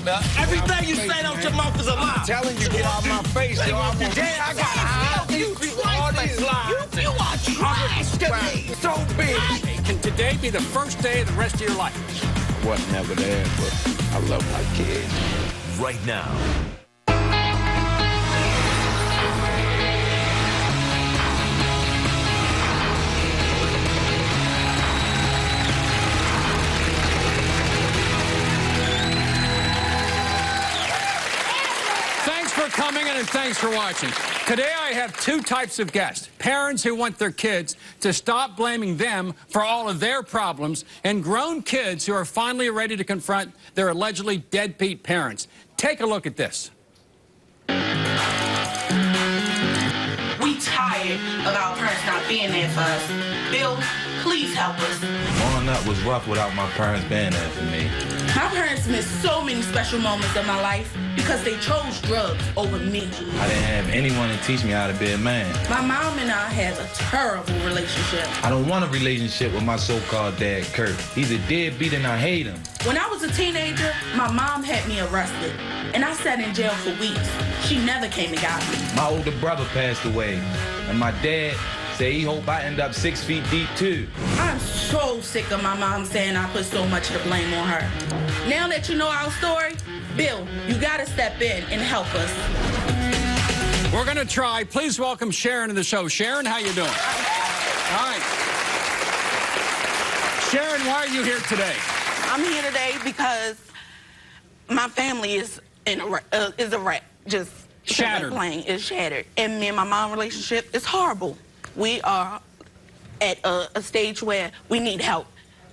man. Everything you say out your mouth is a lie. I'm telling you, get out of my face, yo. I got high. You all these lies. You are trash to me. So big. Can today be the first day of the rest of your life? Wasn't never there, but I love my kids. Right now. Thanks for coming in and thanks for watching. Today I have two types of guests. Parents who want their kids to stop blaming them for all of their problems, and grown kids who are finally ready to confront their allegedly deadbeat parents. Take a look at this. We tired of our parents not being there for us. Bill, please help us. Growing up was rough without my parents being there for me. My parents missed so many special moments of my life because they chose drugs over me. I didn't have anyone to teach me how to be a man. My mom and I had a terrible relationship. I don't want a relationship with my so-called dad, Kurt. He's a deadbeat and I hate him. When I was a teenager, my mom had me arrested, and I sat in jail for weeks. She never came and got me. My older brother passed away, and my dad said he hoped I end up 6 feet deep too. I'm so sick of my mom saying I put so much of the blame on her. Now that you know our story, Bill, you gotta step in and help us. We're going to try. Please welcome Sharon to the show. Sharon, how you doing? All right. Sharon, why are you here today? I'm here today because my family is a wreck. Just shattered. It's shattered. And me and my mom relationship is horrible. We are at a stage where we need help.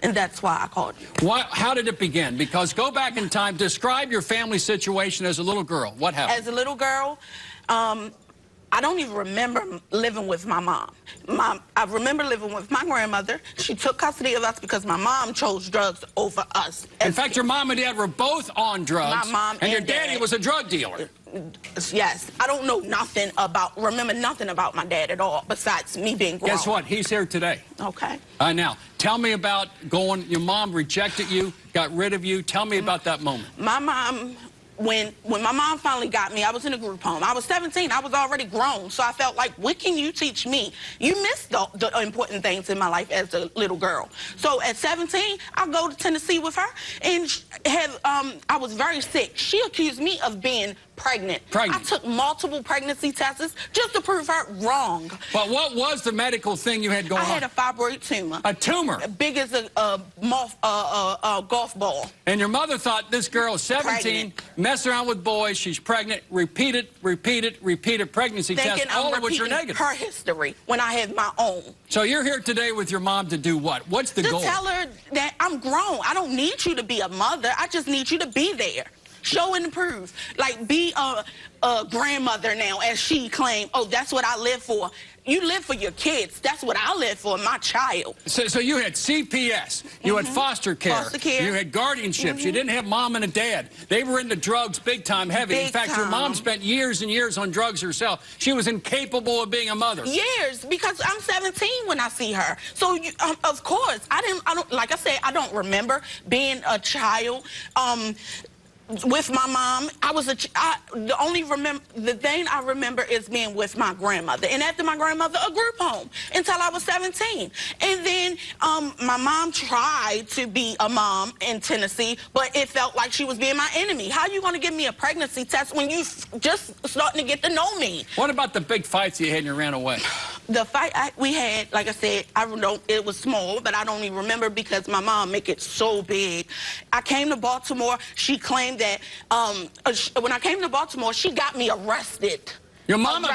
And that's why I called you. How did it begin? Because go back in time, describe your family situation as a little girl. What happened? As a little girl, I don't even remember living with my mom. I remember living with my grandmother. She took custody of us because my mom chose drugs over us. In fact, your mom and dad were both on drugs. My mom and your daddy was a drug dealer. Yes. I don't know remember nothing about my dad at all, besides me being grown. Guess what? He's here today. Okay. Now, tell me about your mom rejected you, got rid of you. Tell me about that moment. My mom... When my mom finally got me, I was in a group home. I was 17. I was already grown. So I felt like, what can you teach me? You missed the important things in my life as a little girl. So at 17, I go to Tennessee with her, and I was very sick. She accused me of being pregnant. I took multiple pregnancy tests just to prove her wrong. But what was the medical thing you had going on? I had a fibroid tumor. A tumor? Big as a golf ball. And your mother thought this girl is 17, mess around with boys, she's pregnant, repeated pregnancy tests, all of which are negative. Her history when I had my own. So you're here today with your mom to do what? What's the goal? To tell her that I'm grown. I don't need you to be a mother. I just need you to be there. Show and prove. Like, be a grandmother now, as she claimed. Oh, that's what I live for. You live for your kids. That's what I live for, my child. So you had CPS. You had foster care. Foster care. You had guardianships. You didn't have mom and a dad. They were into drugs big time, heavy. In fact, your mom spent years and years on drugs herself. She was incapable of being a mother. Years, because I'm 17 when I see her. So, of course, I don't, like I said, I don't remember being a child. With my mom, the thing I remember is being with my grandmother, and after my grandmother, a group home until I was 17. And then my mom tried to be a mom in Tennessee, but it felt like she was being my enemy. How are you going to give me a pregnancy test when you just starting to get to know me? What about the big fights you had and you ran away? The fight we had, like I said, it was small, but I don't even remember because my mom make it so big. I came to Baltimore. She claimed that when I came to Baltimore, she got me arrested. Your mama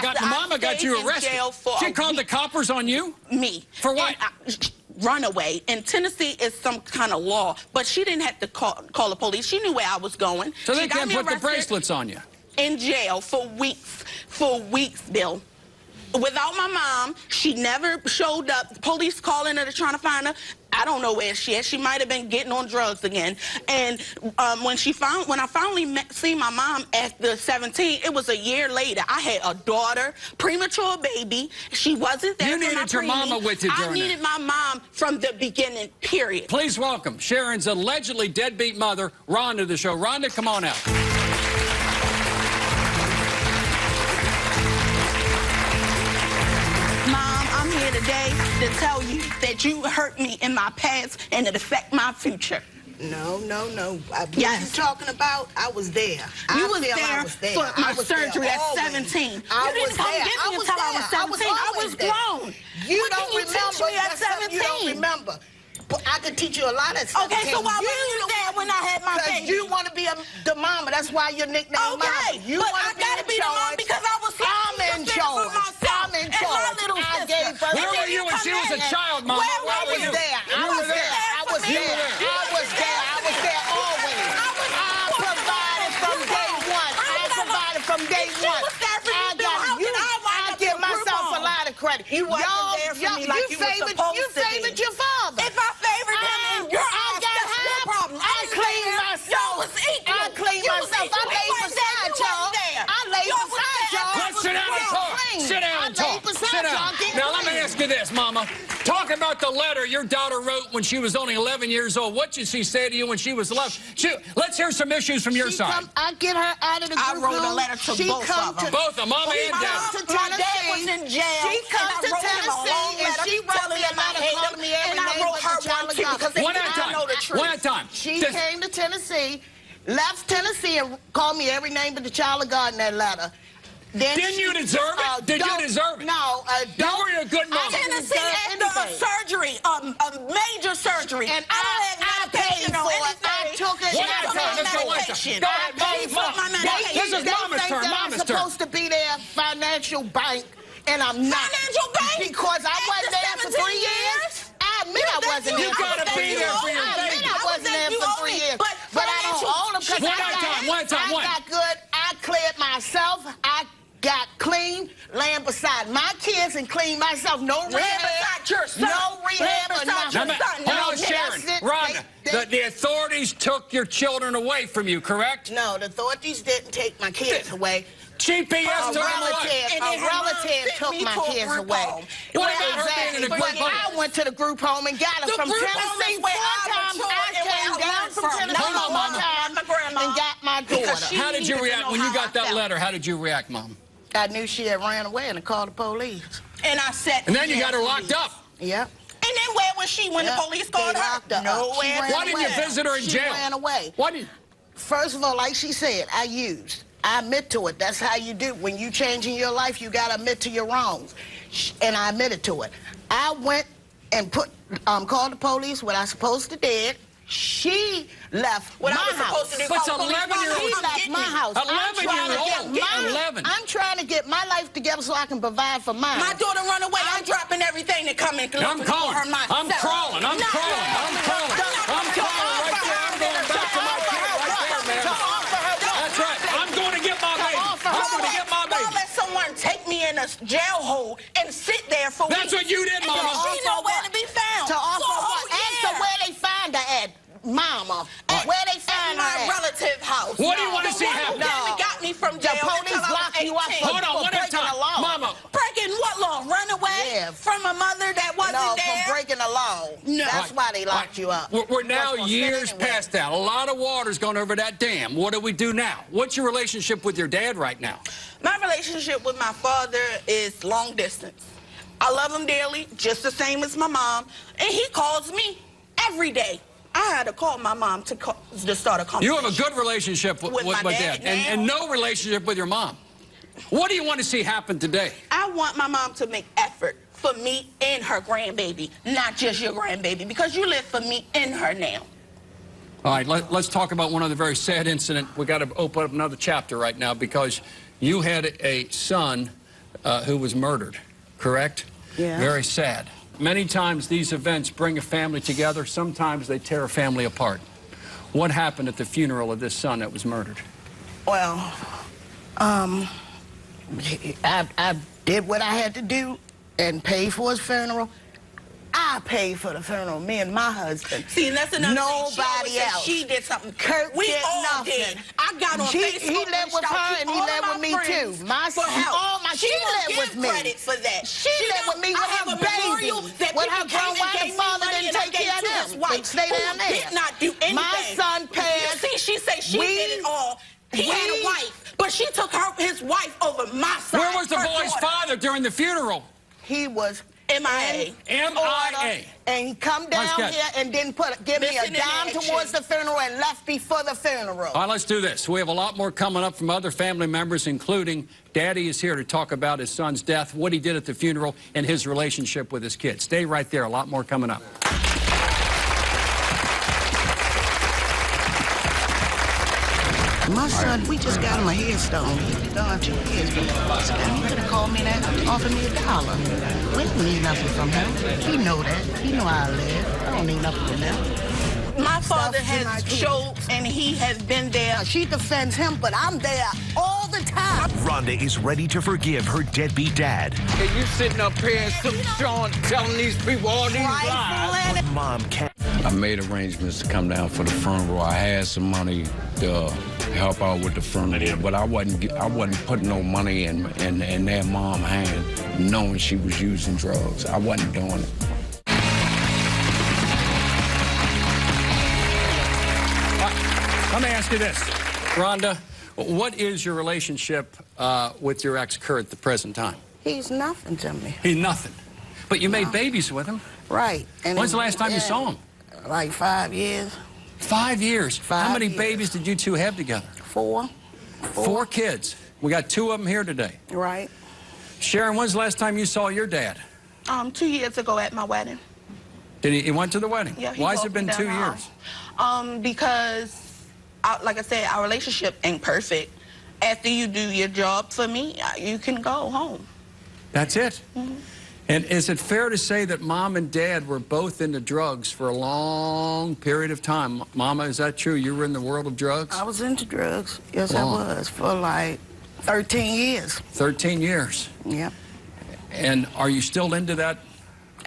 got you arrested? She called the coppers on you? Me. For what? Runaway. In Tennessee, is some kind of law, but she didn't have to call the police. She knew where I was going. So they can't put the bracelets on you? In jail for weeks, Bill. without my mom, she never showed up. The police calling her to trying to find her. I don't know where she is. She might have been getting on drugs again. And when I finally seen my mom after 17, it was a year later. I had a daughter, premature baby. She wasn't there. You needed your mama with you during I needed my mom from the beginning, period. Please welcome Sharon's allegedly deadbeat mother, Rhonda, to the show. Rhonda, come on out. I'm here today to tell you that you hurt me in my past and it affect my future. No. What Yes. you talking about? I was there. You was there for my surgery at 17. I You was didn't come there. get me until I was 17. I was grown. You What don't can you remember. teach me at That's something 17? You don't remember. But I could teach you a lot of stuff. Okay, so why were you there when I had my baby? Because you want to be the mama. That's why your nickname Mama. Okay, You but wanna I gotta be the mom because I was I'm in charge. I'm in charge. I gave birth. Where were you when she was a child, Mama? Where I were was you? there. I You were was there. there. I was there. I was there. I was there always. I provided from day one. I provided from day one. I give myself a lot of credit. You wasn't there for me like you were supposed to be. favored your father. If I favored him in your eyes, that's your problem. I cleaned myself. Y'all was equal. I cleaned myself. I laid beside y'all. I laid beside y'all. Let's sit down and talk. Sit down and talk. Sit down. Now, let me ask you this, Mama. Talk about the letter your daughter wrote when she was only 11 years old. What did she say to you when she was 11? Let's hear some issues from your side. I get her out of the group. I wrote a letter to both of them. Both of them, Mama and Dad. My dad was in jail. She comes to Tennessee and she wrote me a letter calling me every name but the child of God. One at a time. One at a time. She came to Tennessee, left Tennessee, and called me every name but the child of God in that letter. Didn't you deserve it? Did you deserve it? No. You were a good mama. Tennessee after a surgery, a major surgery. And I paid for it. I took it. One at a time. Let's go one at a time. Go ahead, paid for my medication. This is Mama's turn. I'm supposed to be their financial bank, and I'm not. Financial bank? Because I wasn't there for 3 years. I admit I wasn't there. You gotta be there for your I admit I wasn't there for 3 years. But I don't own them because I got good. I cleared myself. I got clean, laying beside my kids and clean myself. No rehab. beside your son. No rehab or nothing. Hold on, Sharon. Rhonda, the authorities took your children away from you, correct? No, the authorities didn't take my kids away. GPS took them away. A relative took my kids away. What about her being in a group home? I went to the group home and got her from Tennessee. One time I came down from Tennessee one time and got my daughter. How did you react when you got that letter? How did you react, Mom? I knew she had ran away and I called the police. And I said, and then you got her locked up. Yep. And then where was she when the police called her? Locked her Nowhere. Why didn't you visit her in jail? She ran away. Why didn't? First of all, like she said, I used. I admit to it. That's how you do. When you change in your life, you got to admit to your wrongs. And I admitted to it. I went and called the police, what I supposed to did. She left my house. But it's 11-year-old. She left my house. 11-year-old. I'm trying to get my life together so I can provide for mine. My daughter run away. I'm dropping everything to come in. I'm calling. I'm crawling. I'm crawling. I'm crawling. I'm crawling right there. I'm going back to my kid right there, man. That's right. I'm going to get my baby. I'm going to get my baby. Don't let someone take me in a jail hole and sit there for weeks. That's what you did, Mama. She nowhere to be found. To offer what? Answer where they find her at. Mama, where they find my her at? relative house. What do you want to see happen? No. Got me from jail. The police locked you up Hold on, one at a time. Mama. Breaking what law? Run away from a mother that wasn't there? No, from breaking the law. No. That's why they locked you up. We're now years past that. A lot of water's gone over that dam. What do we do now? What's your relationship with your dad right now? My relationship with my father is long distance. I love him dearly, just the same as my mom, and he calls me every day. I had to call my mom to start a conversation. You have a good relationship with my dad and no relationship with your mom. What do you want to see happen today? I want my mom to make effort for me and her grandbaby, not just your grandbaby, because you live for me and her now. All right, let's talk about one other very sad incident. We got to open up another chapter right now because you had a son who was murdered, correct? Yeah. Very sad. Many times these events bring a family together. Sometimes they tear a family apart. What happened at the funeral of this son that was murdered? Well, I did what I had to do and paid for his funeral. I paid for the funeral, me and my husband. See, and that's another Nobody thing. else. She did something. Kurt we did all nothing. did. I got on Facebook. He lived with her and he lived with me too. She lived with me. Credit for that. She lived with me with her baby. With her grown wife, the father didn't take care of them. They stay down there. Did not do anything. My son passed. See, she said she did it all. He had a wife, but she took his wife over my son. Where was the boy's father during the funeral? He was MIA. MIA. And he come down here and didn't give me a dime towards the funeral and left before the funeral. All right, let's do this. We have a lot more coming up from other family members, including Daddy is here to talk about his son's death, what he did at the funeral, and his relationship with his kids. Stay right there. A lot more coming up. My son, we just got him a headstone. He's done 2 years. He could have called me that, offered me $1. We don't need nothing from him. He know that. He know how I live. I don't need nothing from him. My father has showed, and he has been there. She defends him, but I'm there all the time. Rhonda is ready to forgive her deadbeat dad. And you sitting up here and Sean telling these people all these lies. But mom can't. I made arrangements to come down for the funeral. I had some money to help out with the funeral, but I wasn't putting no money in their mom's hand, knowing she was using drugs. I wasn't doing it. Let me ask you this, Rhonda. What is your relationship with your ex, Kurt, at the present time? He's nothing to me. He's nothing. But you made babies with him. Right. And when's the last time you saw him? Like 5 years. 5 years? 5 How many years. babies did you two have together? 4. 4 kids. We got 2 of them here today. Right. Sharon, when's the last time you saw your dad? 2 years ago at my wedding. Did he went to the wedding? Yeah. Why has it been 2 years? Because, like I said, our relationship ain't perfect. After you do your job for me, you can go home. That's it? Mm-hmm. And is it fair to say that Mom and Dad were both into drugs for a long period of time? Mama, is that true? You were in the world of drugs? I was into drugs. Yes, I was. For like 13 years. 13 years? Yep. And are you still into that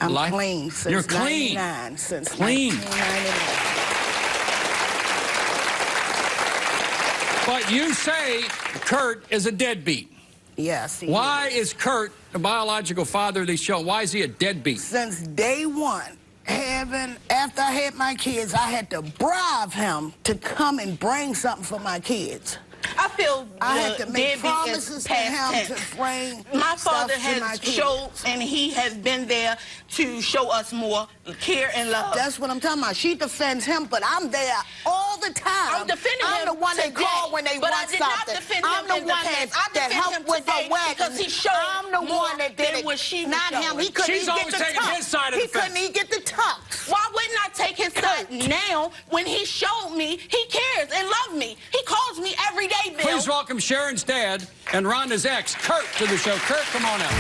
life? I'm clean since You're clean. 99. Since clean. 1999. But you say Kurt is a deadbeat. Yes, Why is Kurt, the biological father of these children, why is he a deadbeat? Since day one, after I had my kids, I had to bribe him to come and bring something for my kids. I feel I had to make promises to him to bring my father stuff to my has kids. showed, and he has been there to show us more care and love. That's what I'm talking about. She defends him, but I'm there all the time. I'm defending him. I'm the one today, that call when they but want I did something. Not defend I'm him the in one the past. that helped with the wedding. Because he showed I'm the one that did it. What she was not him. showing. He couldn't She's even always get the taking tuck. his side of the He couldn't fence. even get the tucks. Why wouldn't I take his side now when he showed me he cares and loves me? He calls me every day, Bill. Please welcome Sharon's dad and Rhonda's ex, Kurt, to the show. Kurt, come on out.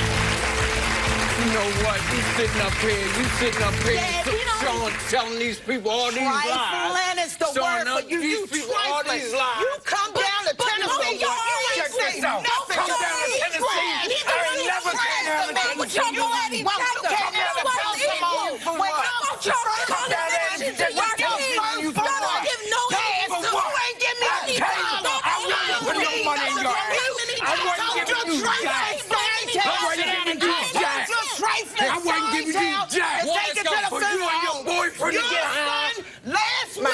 You know what? You sitting up here Dad, Sean telling these people all these lies. Trifling is the word for you. You people all trifling. these lies. You come down to Tennessee. you always Check say this out. Come down to Tennessee. I ain't never came down to Tennessee. Come down to Baltimore. Come down there and just you for what? You ain't give me a I wouldn't put no money in your ass. I wasn't giving you jack. I wasn't giving you jack. I wasn't giving you jack. For you and your boyfriend to get high. Last week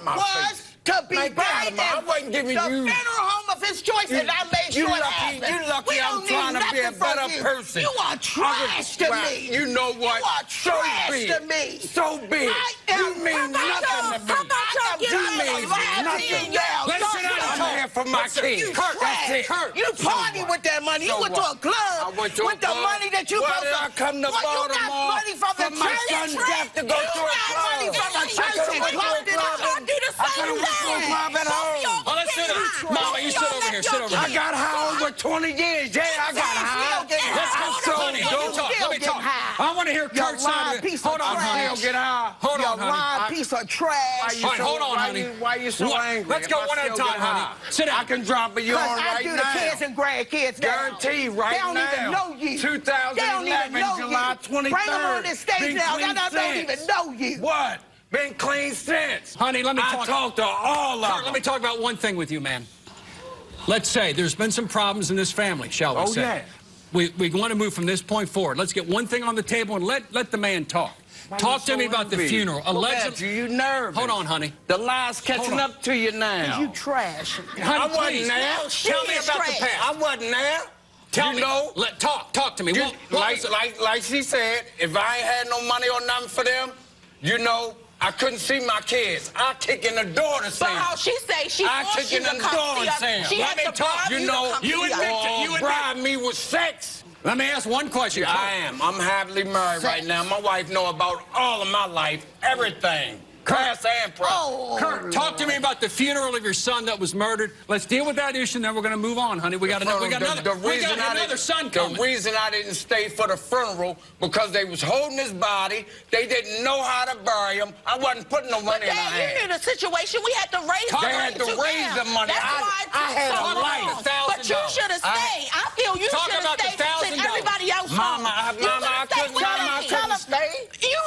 was to be buried I wasn't giving the you. funeral home of his choice, and I made sure it happened. You lucky We I'm don't trying need to be a nothing from better you. person. You are trash to me. You know what? You are So trash be to it. me. So be it. You mean nothing to me. You mean nothing. Let's sit down here for my kids. That's it. You party with that money. You went to a club with the money that you Why did I come to Baltimore? You got money from the my church. son's death to go to a club. Money from the church. I could have went to a club. I could have went to a club at home. Oh, let's sit down. Mama, you sit over here. Sit over I here. got high over 20 years. Yeah, I got high. Let's go, honey. Don't talk. Let me talk. I want to hear Kurt's side of it. Hold on, honey. Still get high. Hold on, honey. Piece of of trash. All right, hold on, honey. Why you so angry? Let's go If I one at a still time, get honey. high? Sit down. I can drop a yarn I right do now. the kids and grandkids now. Guarantee right They don't now. even know you. 2011, They don't even know July you. 23rd. Bring them on this stage Been now. clean They don't since. even know you. What? Been clean since. Honey, let me I talk. talked to all of Kurt, them. let me talk about one thing with you, man. Let's say there's been some problems in this family, shall we say. Yeah. We want to move from this point forward. Let's get one thing on the table and let the man talk. Talk to me about the funeral. Allegedly, you nervous. Hold on, honey. The lies catching up to you now. You trash. Honey, I wasn't please. there. Tell me about the past. I wasn't there. Tell you me. know, Talk to me. you, What was it? like she said, if I ain't had no money or nothing for them, you know, I couldn't see my kids. I kick in the door to see But them. how she say she I wants kick you in to the come door see and us. say 'em. She Let had me to talk. bribe You you know, to come you see admit us. it. You admit bribe me with sex. Let me ask one question. I am. I'm happily married right now. My wife know about all of my life, everything. Past and present. Oh, Kurt, talk to me about the funeral of your son that was murdered. Let's deal with that issue, and then we're going to move on, honey. We got another son coming. The reason I didn't stay for the funeral because they was holding his body. They didn't know how to bury him. I wasn't putting no money in Dad, my you hand. knew the situation. We had to raise the They money had to raise the money. That's why it I took had so a life. long. But you should have stayed. I feel you Talk should about have the stayed since $1,000. everybody else Mama, home. You Mama, I should've stayed couldn't with tell me. I couldn't stay.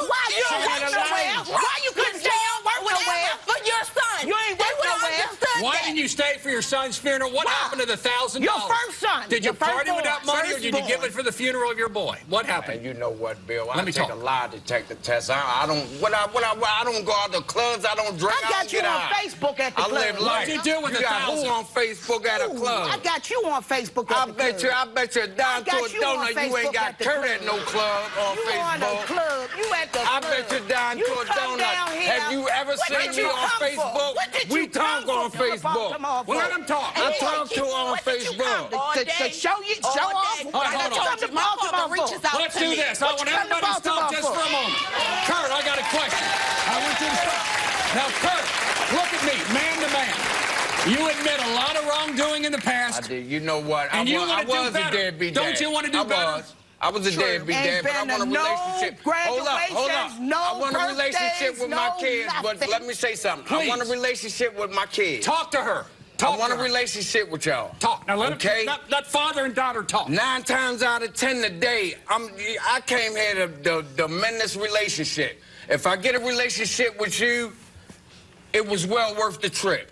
Why you She don't had work a nowhere? life. Why you couldn't stay on work nowhere. for your son? You ain't They work would've nowhere. understood Why that. didn't you stay for your son's funeral? What Why? happened to the $1,000? Your first son. Did you Your party with that firstborn. money, or did you give it for the funeral of your boy? What happened? And you know what, Bill? Let I me take talk. a lie detector test. I don't. I don't go out to clubs. I don't drink. I got don't you get on high. Facebook at the I club. live life. What'd you do with the got who $1,000? on Facebook at a Ooh, club? I got you on Facebook at the club. I bet you down to got a you on donut you ain't Facebook got at the Kurt club. at no club on You Facebook. on the club. You at the I club. bet you down You to a come donut. down here. Have you ever What seen did me you on come for? Facebook? What did We you talk come on for? Facebook. Come on, Well, let him talk. I Hey, talk to Keith, on what did you Facebook. come? All To day. show you, All show day. off. Hold on, hold on. I told you, my father reaches out Let's to do me. this. I want you come to everybody to stop Baltimore just for? for a moment. Kurt, I got a question. I want you to stop. Now, Kurt, look at me, man to man. You admit a lot of wrongdoing in the I past. did. You know what? And you I wanna do was a better. deadbeat Don't dad. you wanna do I better? I was a deadbeat Ain't dad, but I been want a no relationship. Hold up. graduations, no I want a relationship with my birthdays, kids, no but nothing. let me say something. I want a Please. relationship with my kids. Talk to her. I Talk want to a her. relationship with y'all. Talk. Now, let Okay? let father and daughter talk. 9 times out of 10 today, I came here to mend this relationship. If I get a relationship with you, it was well worth the trip.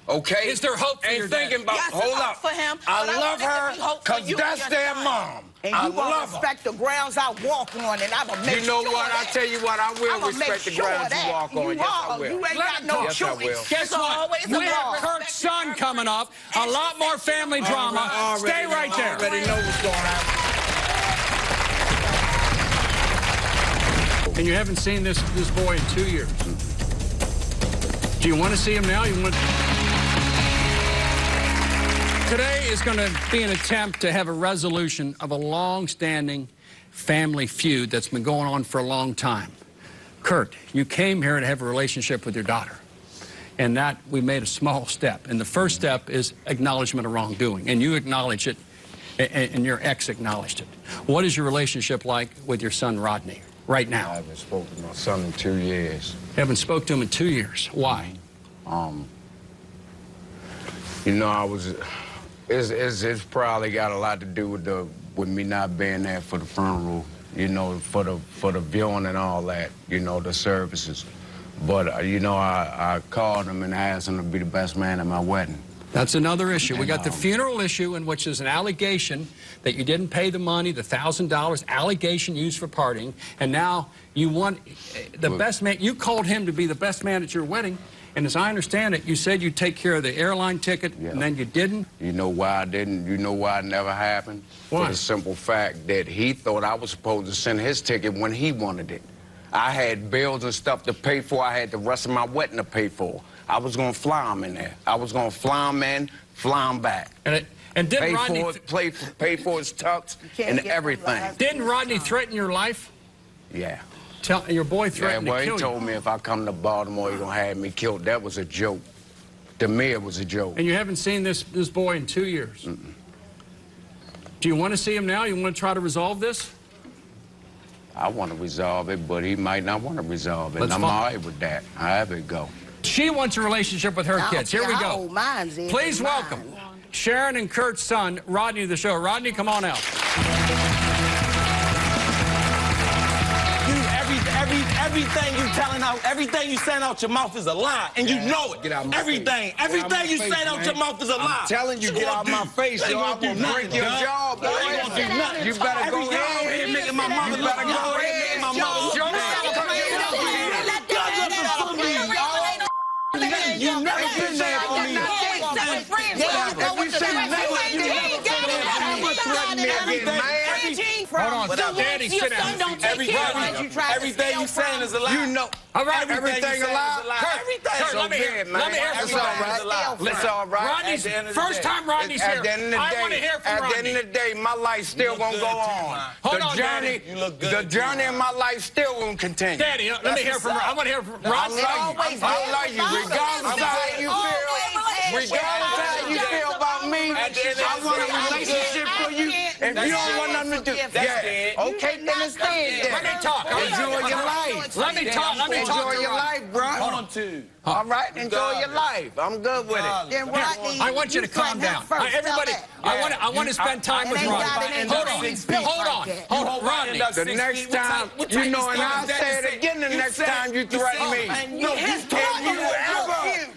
Okay? Is there hope for Ain't your dad? thinking about, Yes, there's hold hope up. for him, I but I love want it to her be hope for because you and that's your their son. mom. And I you gonna love her. respect the grounds I walk on, and I'm gonna make You know sure what? I that. tell you what, I will I'ma make respect the sure grounds that you walk on. Yes, I will. You ain't Let got him no talk. Yes, I choice. will. Guess It's what? always We a have law. Kurt's son coming up. A lot more family drama. Stay right I there. already know what's going to happen. And you haven't seen this boy in 2 years. Do you want to see him now? You want? Today is going to be an attempt to have a resolution of a long-standing family feud that's been going on for a long time. Kurt, you came here to have a relationship with your daughter, and that we made a small step. And the first step is acknowledgement of wrongdoing, and you acknowledge it, and your ex acknowledged it. What is your relationship like with your son Rodney right I now? haven't spoken to my son in 2 years. Haven't spoke to him in 2 years. Why? You know, it's probably got a lot to do with me not being there for the funeral, you know, for the viewing and all that, you know, the services. But, you know, I called him and asked him to be the best man at my wedding. That's another issue. We got the funeral issue, in which is an allegation that you didn't pay the money, the $1,000, allegation used for partying, and now you want the best man. You called him to be the best man at your wedding, and as I understand it, you said you'd take care of the airline ticket, and then you didn't? You know why I didn't? You know why it never happened? Why? For the simple fact that he thought I was supposed to send his ticket when he wanted it. I had bills and stuff to pay for. I had the rest of my wedding to pay for. I was going to fly him in there. I was going to fly him in, fly him back. And didn't Pay Rodney for it, pay for his tux can't and get everything. no life. didn't Rodney threaten your life? Yeah. Your boy Yeah, threatened well, to he kill told you. me if I come to Baltimore, he's going to have me killed. That was a joke. To me, it was a joke. And you haven't seen this boy in 2 years. Do you want to see him now? You want to try to resolve this? I want to resolve it, but he might not want to resolve it. Let's And I'm find- all right with that. However it go. She wants a relationship with her I don't kids. Here care we how go. old mine's is, Please it's welcome mine. Sharon and Kurt's son, Rodney, to the show. Rodney, come on out. Everything you telling out, everything you saying out your mouth is a lie, and you know it. Get out my Everything face. you saying out your mouth is a lie. I'm telling you, get out my face, yo. I'm gonna break your jaw, boy. You ain't gonna do nothing. You better go ahead. Making my mother look bad. Making my mother look bad. You never been there for me. Hold on, Daddy, sit down. Everything you saying is a lie. You know. All right, everything a lie. Everything. So bad, man. Let me hear That's from all right. That's all right. Rodney's first time Rodney's here. At the end of the I want to day, hear from at Rodney. the end of the day, my life still gonna go on. Hold The on, journey, Daddy. You look good, the journey too, in my life still gonna continue. Daddy, let me hear from her. I want to hear from I Rodney. love you, regardless of how you feel. Regardless of how you feel about me, I want a relationship for you. If you don't want nothing to do, okay, then it's dead. Let me talk. Enjoy your life. Let me talk. Let me talk. Enjoy your life, bro. Hold on, too. All right, enjoy your life. I'm good with it. Then Rodney, I want you to calm down. Everybody, I want to spend time with Rodney. Hold on, Rodney. The next time, you know, and I'll say it again the next time you threaten me.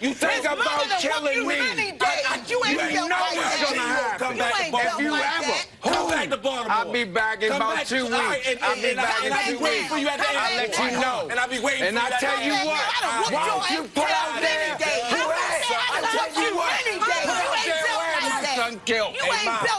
If you think about killing me, you know what's gonna happen. If you ever, I'll be back in about 2 weeks. I'll be back in 2 weeks. I'll let you know. And I'll be waiting for you. And I tell you what, why don't you put out there who I tell you what, put out there where my son killed.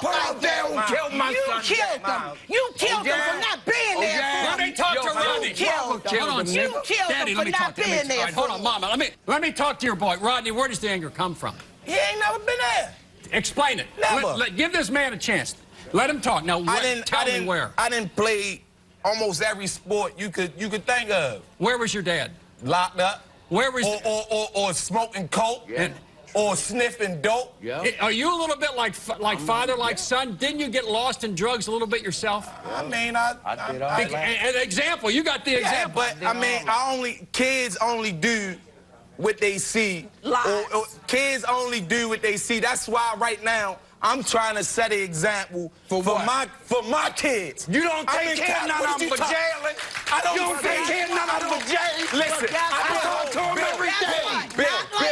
Put out there who killed my son. You killed them. You killed them for not being there. Let me talk to Rodney. You killed them. You killed Daddy, them let for me not talk to being him. there. Hold on, Mama. Let me talk to your boy. Rodney, where does the anger come from? He ain't never been there. Explain it. Never. Give this man a chance. Let him talk. Now, tell me where. I didn't play almost every sport you could think of. Where was your dad? Locked up. Where was or smoking coke. Yeah. Or sniffing dope. Yeah. Are you a little bit like father, like son? Didn't you get lost in drugs a little bit yourself? I mean, I did all that. An example. You got the example. Yeah, but I mean, kids only do what they see. Or kids only do what they see. That's why right now I'm trying to set an example for my kids. You don't take care of none of them for jailing. I don't You don't take care of none of them for jail. Listen, I talk to him every day. Bill,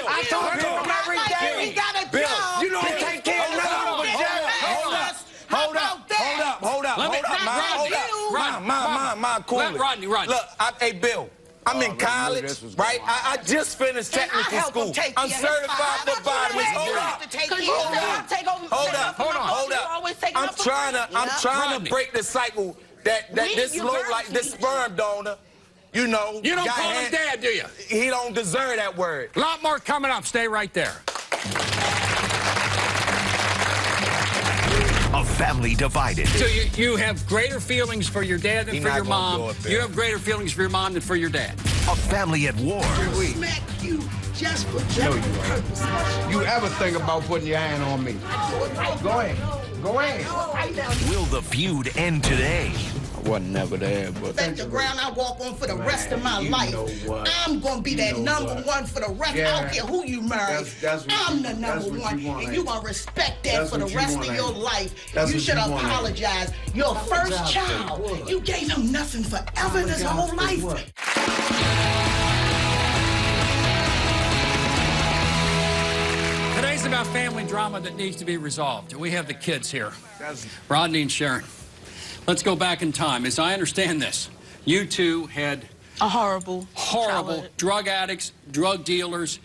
I talk to him every day. Bill, You don't take care of none of them for jail. Hold up, Ma, cool it. Rodney. Look, hey, Bill, I'm in college, right? I just finished technical school. I'm certified for vitamins. Hold up. I'm trying to break the cycle that this sperm donor, you know. You don't call him dad, do you? He don't deserve that word. A lot more coming up. Stay right there. A family divided. So you have greater feelings for your dad than He for not your gonna mom. do it, Bill. You have greater feelings for your mom than for your dad. A family at war. Smack you just for general purposes. You ever think about putting your hand on me? Go ahead. Go ahead. Will the feud end today? I wasn't never there, but That's the ground I walk on for the rest of my life. I'm gonna be that number one for the rest. I don't care who you marry. I'm the number one, and you gonna respect that for the rest of your life. You should apologize. Your first child, you gave him nothing forever in his whole life. Today's about family drama that needs to be resolved. We have the kids here, Rodney and Sharon. Let's go back in time. As I understand this, you two had A horrible drug addicts, drug dealers,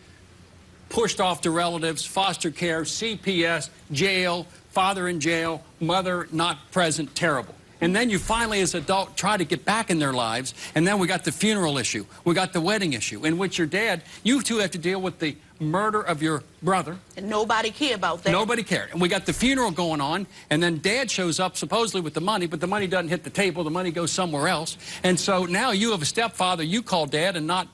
pushed off to relatives, foster care, CPS, jail, father in jail, mother not present, terrible. And then you finally, as adult, try to get back in their lives, and then we got the funeral issue. We got the wedding issue, in which your dad, you two have to deal with the murder of your brother. And nobody cared about that. Nobody cared. And we got the funeral going on, and then Dad shows up supposedly with the money, but the money doesn't hit the table. The money goes somewhere else. And so now you have a stepfather you call Dad and not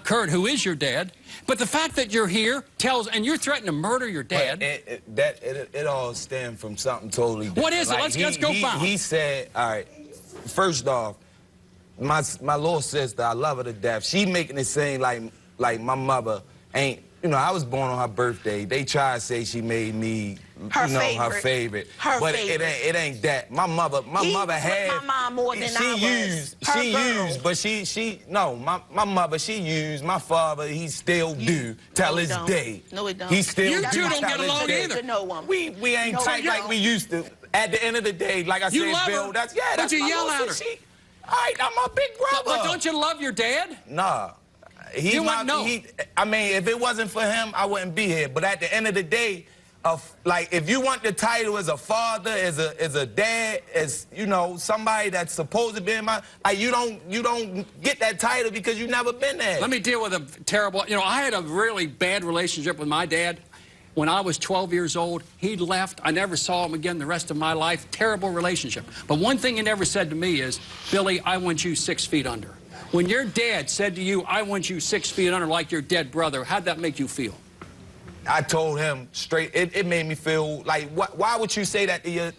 Kurt, who is your dad. But the fact that you're here tells, and you're threatening to murder your dad. It all stemmed from something totally different. What is it? Let's go back. He said, all right, first off, my little sister, I love her to death. She making it seem like my mother ain't, you know, I was born on her birthday. They try to say she made me, her favorite. Her but favorite. It ain't that. My mother had. My mom more than I was. She used, but my mother, she used. My father, he still do till this day. No, he don't. He still You do two don't till get this along day. either. We ain't tight like we used to. At the end of the day, like I You said, love Bill, her, that's but you my yell little at her. sister. All right, I'm my big brother. But don't you love your dad? Nah. I mean, if it wasn't for him, I wouldn't be here. But at the end of the day, like, if you want the title as a father, as a dad, as, you know, somebody that's supposed to be in my, like, you don't get that title because you never been there. Let me deal with a terrible, you know, I had a really bad relationship with my dad. When I was 12 years old, he left. I never saw him again the rest of my life. Terrible relationship. But one thing he never said to me is, Billy, I want you 6 feet under. When your dad said to you, I want you 6 feet under like your dead brother, how'd that make you feel? I told him straight, it made me feel like, why would you say that to your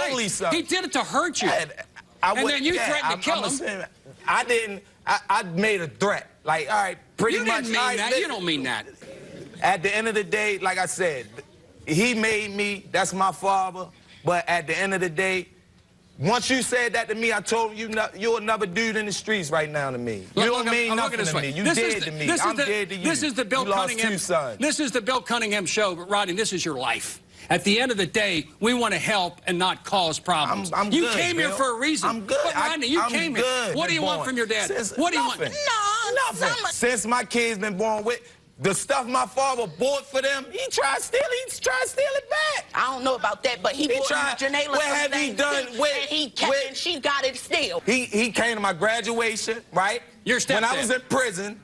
only son? He did it to hurt you. And then you threatened to kill him. I didn't, I made a threat. Like, all right, pretty much. You didn't mean that. You don't mean that. At the end of the day, like I said, he made me, that's my father. But at the end of the day, once you said that to me, I told you you're another dude in the streets right now to me. You don't mean nothing to me. You dead to me. I'm dead to you. This is the Bill Cunningham. This is the Bill Cunningham Show, Rodney. This is your life. At the end of the day, we want to help and not cause problems. You good, came here Bill. for a reason. I'm good. But Rodney, you came here. What do you want from your dad? What do you want? Nothing. Since my kids been born with. The stuff my father bought for them, he tried to steal it back. I don't know about that, but he bought Janela what have he done with, and he kept it, and she got it still. He came to my graduation, right? Your stepdad. When I was in prison,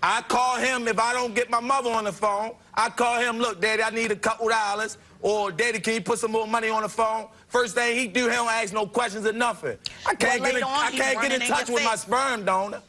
I call him, if I don't get my mother on the phone, I call him, look, Daddy, I need a couple dollars, or Daddy, can you put some more money on the phone? First thing he do, he don't ask no questions or nothing. I can't get in touch with my sperm donor.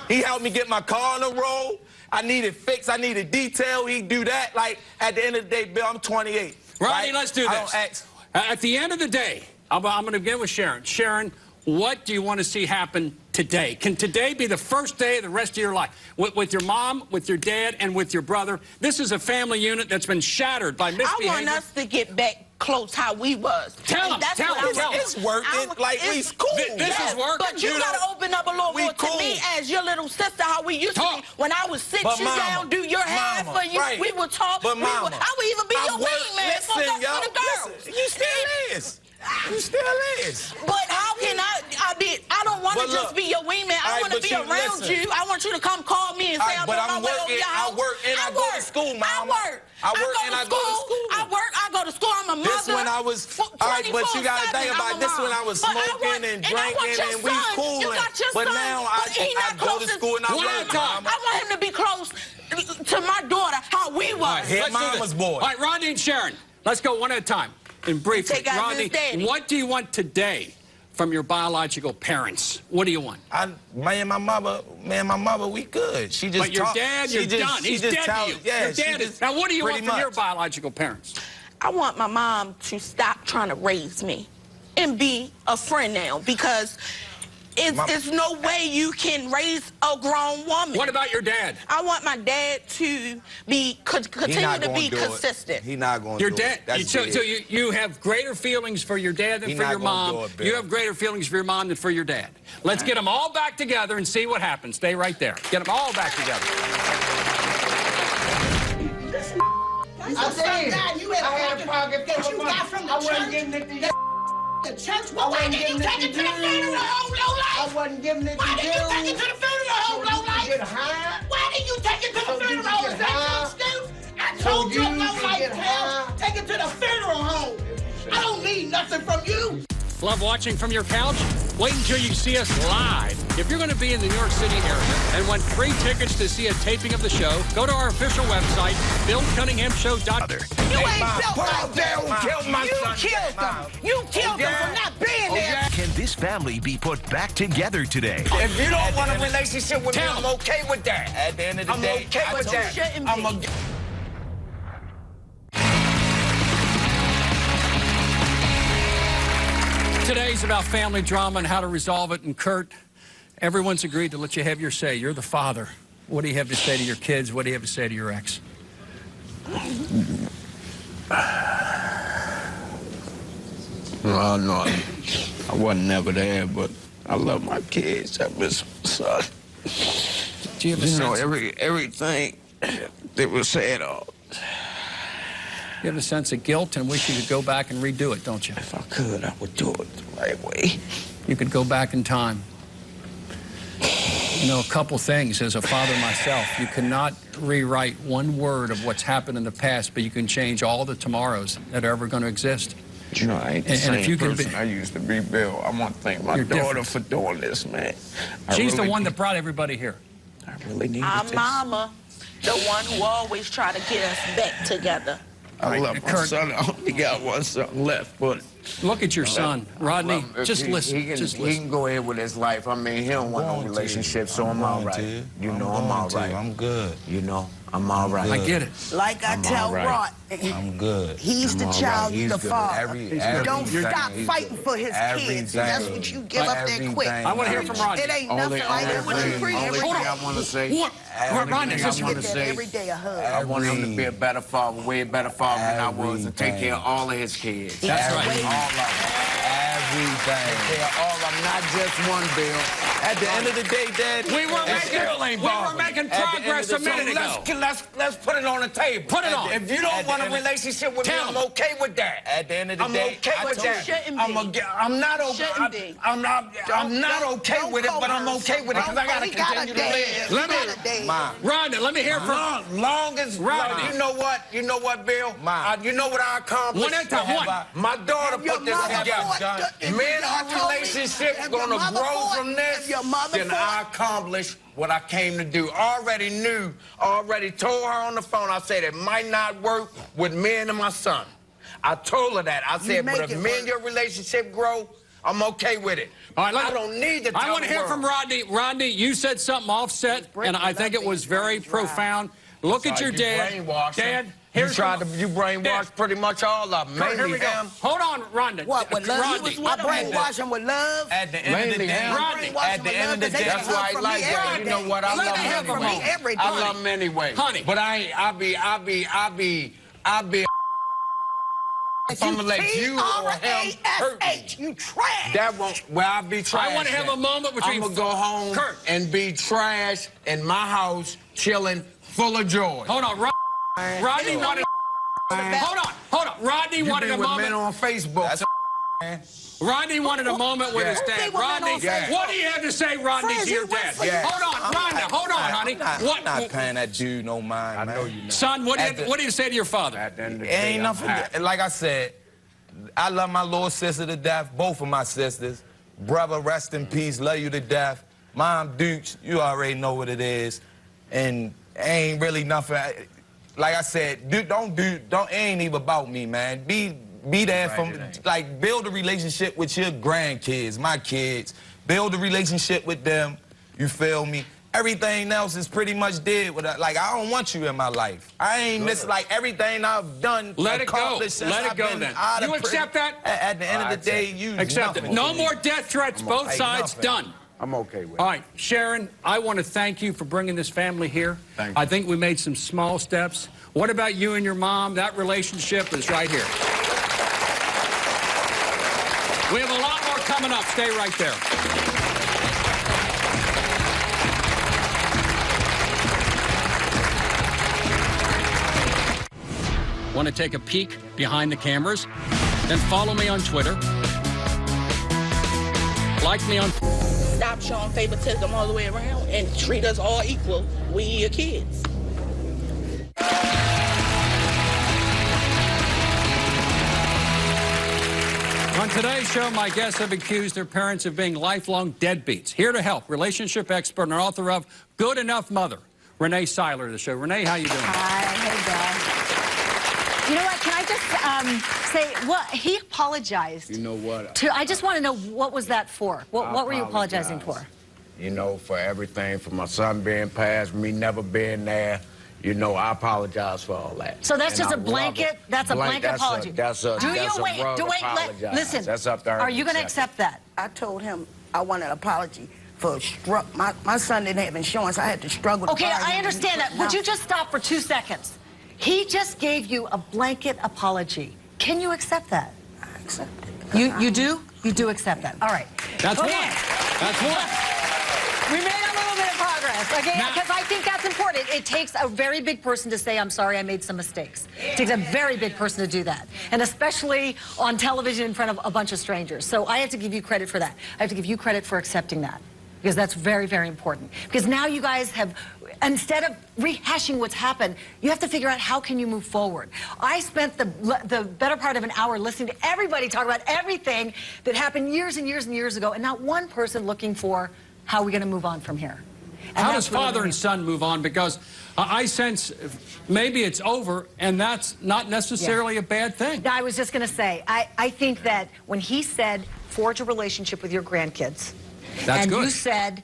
He helped me get my car on the road. I needed fix, I needed detail, he do that. Like, at the end of the day, Bill, I'm 28. Rodney, let's do this. At the end of the day, I'm going to begin with Sharon. Sharon, what do you want to see happen today? Can today be the first day of the rest of your life? With your mom, with your dad, and with your brother? This is a family unit that's been shattered by misbehavior. I want us to get back close how we was. Tell him. It's working. It's cool. This is working. But you got to open up a little more to me as your little sister, how we used to be. When I would sit you down, do your hair for you, we would talk. But I would even be your wingman for the girls. You still is. You still is. But how can I don't want to just be your wingman. I want to be around you. I want you to come call me and say I'm on my way over your house. I work and I go to school, Mama. I work and I go to school. I go to school. I'm a mother. This when I was, all right, but you got to think about this when I was smoking and drinking and we cooling. But now I go to school and I work, Mama. I want him to be close to my daughter, how we was. Hit Mama's boy. All right, Rodney and Sharon, let's go one at a time. And briefly, Rodney, what do you want today from your biological parents? What do you want? My mother, we good. She just. But your dad, you're done. He's dead to you. Yeah, your dad is. Now, what do you want from your biological parents? I want my mom to stop trying to raise me and be a friend now, because it's no way you can raise a grown woman. What about your dad? I want my dad to continue to be consistent. He's not going to do it. Your dad. So you have greater feelings for your dad than for your mom. You have greater feelings for your mom than for your dad. Let's get them all back together and see what happens. Stay right there. Get them all back together. I said, you had a pocket that you got from the church. The church, why did you take it to the funeral, low life? I wasn't giving it to you. Why did you take it to the funeral, low life? Why did you take it to the funeral? Is that your excuse? I told you, low life, take it to the funeral home. I don't need nothing from you. Love watching from your couch? Wait until you see us live. If you're going to be in the New York City area and want free tickets to see a taping of the show, go to our official website, BillCunninghamShow.com. You ain't built like that. You killed them. You killed them for not being there. Can this family be put back together today? If you don't want a relationship with me, I'm okay with that. At the end of the day, I'm okay with that. Today's about family drama and how to resolve it. And Kurt, Everyone's agreed to let you have your say. You're the father. What do you have to say to your kids? What do you have to say to your ex? No, I wasn't never there, but I love my kids. I miss my son. Do you have a sense? Everything they were saying. You have a sense of guilt and wish you could go back and redo it, don't you? If I could, I would do it the right way. You could go back in time. You know, a couple things as a father myself. You cannot rewrite one word of what's happened in the past, but you can change all the tomorrows that are ever going to exist. You know, I ain't the same if you can person I used to be, Bill. I want to thank my daughter for doing this, man. She's the one that brought everybody here. I really need Our this. mama, the one who always try to get us back together. I love my son. I only got one son left, but... Look at your son, Rodney. Just listen. He can go ahead with his life. I mean, he don't want no relationship, so I'm all right. You know, I'm all right. I'm good. You know, I'm all right. I get it. Like I tell Rod, I'm good. he's the child, He's the good. father. Don't stop fighting for his kids. That's what you give up that quick. I want to hear from Rodney. It ain't nothing like that. What you preach every Only day. thing I want to say, Rodney, You get that every day a hug. I want him to be a better father, way better father than I was, to take care of all of his kids. That's right. All of them. Everything. Take care of all of them, not just one, Bill. At the end of the day, Dad, We were making progress a minute ago. Let's put it on the table. Put it on. If you don't want a relationship with me, I'm okay with that. at the end of the I'm day, okay with that. Shouldn't be. I'm not okay. Shouldn't be. I'm not okay with it, but I'm okay with it because I gotta continue to live. Let me, Ma, Rodney, let me hear from Long as Rodney. you know what, Bill? Ma. You know what I accomplished? One at a time, one. My daughter put this together. Me and our relationship gonna grow from this. Then I accomplished what I came to do. Already knew, already told her on the phone. I said it might not work with me and my son. I told her that. I said, but if me and your relationship grow, I'm okay with it. All right, I don't need to tell I want to hear from Rodney. Rodney, you said something offset, and I think it was very profound. Look at your dad. Dad, here's you brainwashed pretty much all of them. Kurt, here we Mainly go. him. Hold on, Rodney. What, with love? Rodney. I brainwash him with love. at the end of the day, Rodney. at the end of the day, That's why I like that. You know what? I Let love me him hear from him. Every day. I love him anyway. Honey. But I'll be if I'm gonna let you or him hurt me. You trash. That won't, well, I'll be trash. I want to have a moment between... I'm gonna go home Kurt. and be trash in my house, chilling, full of joy. Hold on, Rodney wanted... Hold on. Rodney You wanted be a with moment... men on Facebook. Rodney wanted a moment with his Who dad. be with men on Rodney, Facebook? what do you have to say, Rodney, Friends, to your he went dad? for you. Hold on, honey. I'm not paying that dude no mind, man. I know you not. Son, what do you say to your father? It ain't nothing. Like I said, I love my little sister to death, both of my sisters. Brother, rest in peace, love you to death. Mom, Dukes, you already know what it is. And ain't really nothing. Like I said, dude, it ain't even about me, man. Be there like, build a relationship with your grandkids, my kids. Build a relationship with them, you feel me? Everything else is pretty much dead. Like, I don't want you in my life. I ain't miss, like, everything I've done. Let it go. Let it go, then. You accept that? At the end of the day, you accept it. No more death threats, both sides, done. I'm okay with it. All right, Sharon, I want to thank you for bringing this family here. Thank you. I think we made some small steps. What about you and your mom? That relationship is right here. We have a lot more coming up. Stay right there. Want to take a peek behind the cameras? Then follow me on Twitter. Like me on... Stop showing favoritism all the way around and treat us all equal. We your kids. On today's show, my guests have accused their parents of being lifelong deadbeats. Here to help, relationship expert and author of Good Enough Mother, Renee Seiler of the show. Renee, how you doing? Hi, hey, Dad. You know what? Can I just say what he apologized? You know what? I just want to know, what was that for? What were you apologizing for? You know, for everything, for my son being passed, me never being there. You know, I apologize for all that. So that's just a blanket? That's a blanket apology. Listen, That's up there. are you going to accept that? I told him I want an apology my son didn't have insurance. I had to struggle to Okay, buy I him. understand that. Would you just stop for 2 seconds? He just gave you a blanket apology. Can you accept that? I accept it. You do? You do accept that. All right. That's Okay. one. That's one. We made a little bit of progress, okay? Because I think that's important. It takes a very big person to say, I'm sorry, I made some mistakes. It takes a very big person to do that. And especially on television in front of a bunch of strangers. So I have to give you credit for that. I have to give you credit for accepting that. Because that's very, very important. Because now you guys have, instead of rehashing what's happened, you have to figure out how can you move forward. I spent the better part of an hour listening to everybody talk about everything that happened years and years and years ago, and not one person looking for how are we going to move on from here. And how that's does really father and son move on? Because I sense maybe it's over, and that's not necessarily a bad thing. I was just going to say, I think that when he said, forge a relationship with your grandkids, that's and good. you said,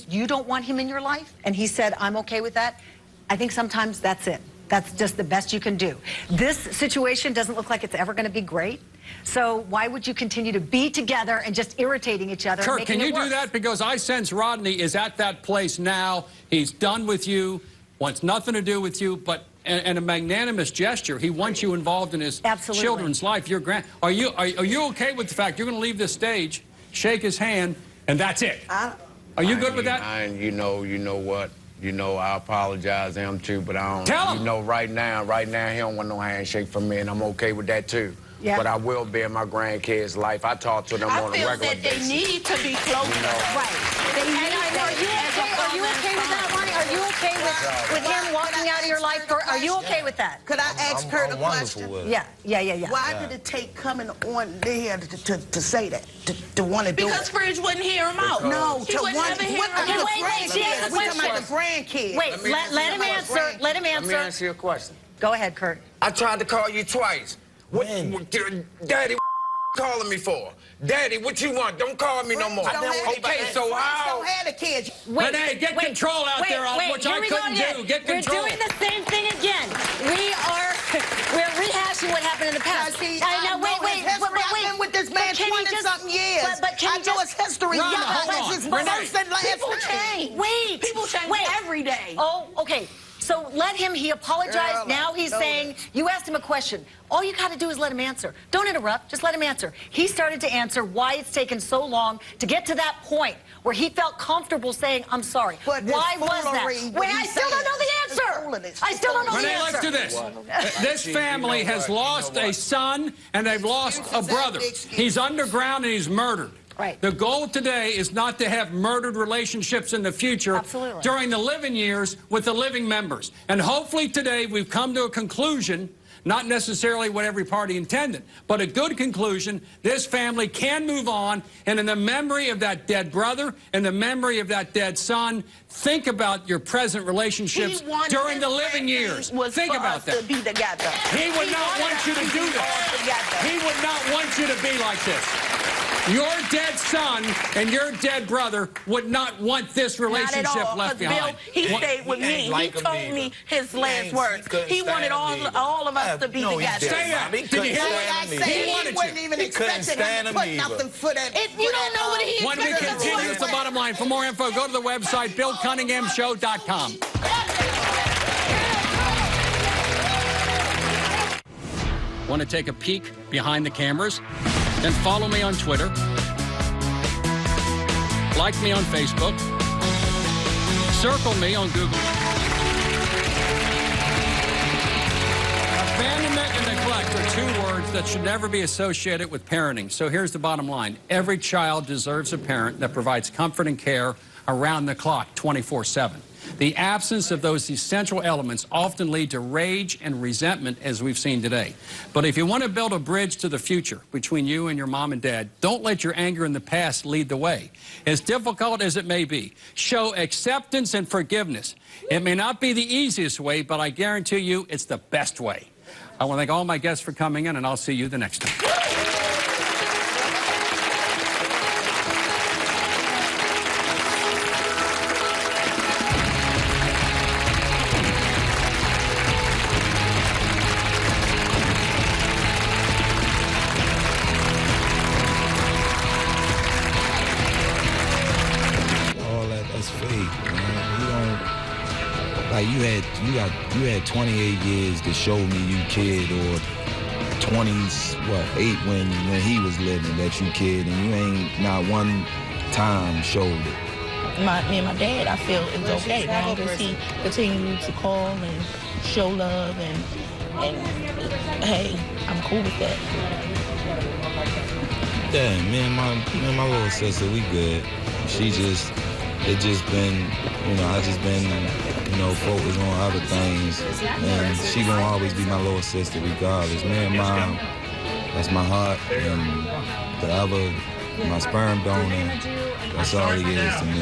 you don't want him in your life, and he said, I'm okay with that, I think sometimes that's it. That's just the best you can do. This situation doesn't look like it's ever going to be great, so why would you continue to be together and just irritating each other? Kurt, and can making you it do worse? that? Because I sense Rodney is at that place now. He's done with you, wants nothing to do with you, but and a magnanimous gesture. He wants you involved in his Absolutely. children's life. Your are you okay with the fact you're going to leave this stage, shake his hand, and that's it? Are you good with that? You know what? You know, I apologize to him too, but I don't. Tell him. You know, right now, he don't want no handshake from me, and I'm okay with that too. Yeah. But I will be in my grandkids' life. I talk to them on a regular I feel that they basis. need to be closer. Right. Are you okay with that, Ronnie? Are you okay with him walking out of your life? Are you okay with that? Could I ask Kurt a question? Yeah. Why did it take coming on there to say that, to want to do it? Because Fridge wouldn't hear him out. No, He to would want never to hear him out. Wait, she has a We're talking question. about the grandkids. Wait, let him answer. Let him Let me answer. answer your question. Go ahead, Kurt. I tried to call you twice. Daddy, what calling me for? Daddy, what you want? Don't call me no more. Okay, so how? Don't have the kids. Renee, get control out there, which I couldn't do. Get control. We're doing the same thing again. We're rehashing what happened in the past. See, I know, I've been with this man 20-something years. I know his history. Rhonda, hold on. His Renee. first and last People name. change. Wait. People change every day. Oh, okay. So let him, he apologized. Now he's saying, you asked him a question. All you got to do is let him answer. Don't interrupt, just let him answer. He started to answer why it's taken so long to get to that point where he felt comfortable saying, I'm sorry. But why was that? foolery, Wait, I still don't know the answer. I still don't know the Renee, answer. let's do this. This family has lost a son and they've lost a brother. He's underground and he's murdered. Right. The goal today is not to have murdered relationships in the future. Absolutely. During the living years with the living members. And hopefully today we've come to a conclusion, not necessarily what every party intended, but a good conclusion. This family can move on, and in the memory of that dead brother, in the memory of that dead son, think about your present relationships during the living years. Think about that. To be together. He would not want you to do this. He would not want you to be like this. Your dead son and your dead brother would not want this relationship Not at all, left 'cause Bill, behind. he stayed with me. He told me his last words. He wanted all of us to be together. Stay up. Did you hear I that? said he wasn't even expecting him to put nothing for that. If you don't know what he When we expected continue with the bottom line, for more info, go to the website, BillCunninghamShow.com. Want to take a peek behind the cameras? Then follow me on Twitter. Like me on Facebook. Circle me on Google. Abandonment and neglect are two words that should never be associated with parenting. So here's the bottom line. Every child deserves a parent that provides comfort and care around the clock, 24/7. The absence of those essential elements often lead to rage and resentment, as we've seen today. But if you want to build a bridge to the future between you and your mom and dad, don't let your anger in the past lead the way. As difficult as it may be, show acceptance and forgiveness. It may not be the easiest way, but I guarantee you it's the best way. I want to thank all my guests for coming in, and I'll see you the next time. you had 28 years to show me you kid, or 8 when he was living that you kid, and you ain't not one time showed it. Me and my dad, I feel it's okay as long as he continues to call and show love, and hey, I'm cool with that. Yeah, me and my little sister, we good. It just been, I just been, focused on other things, and she gonna always be my little sister regardless. Me and Mom, that's my heart, and the other, my sperm donor, that's all it is to me.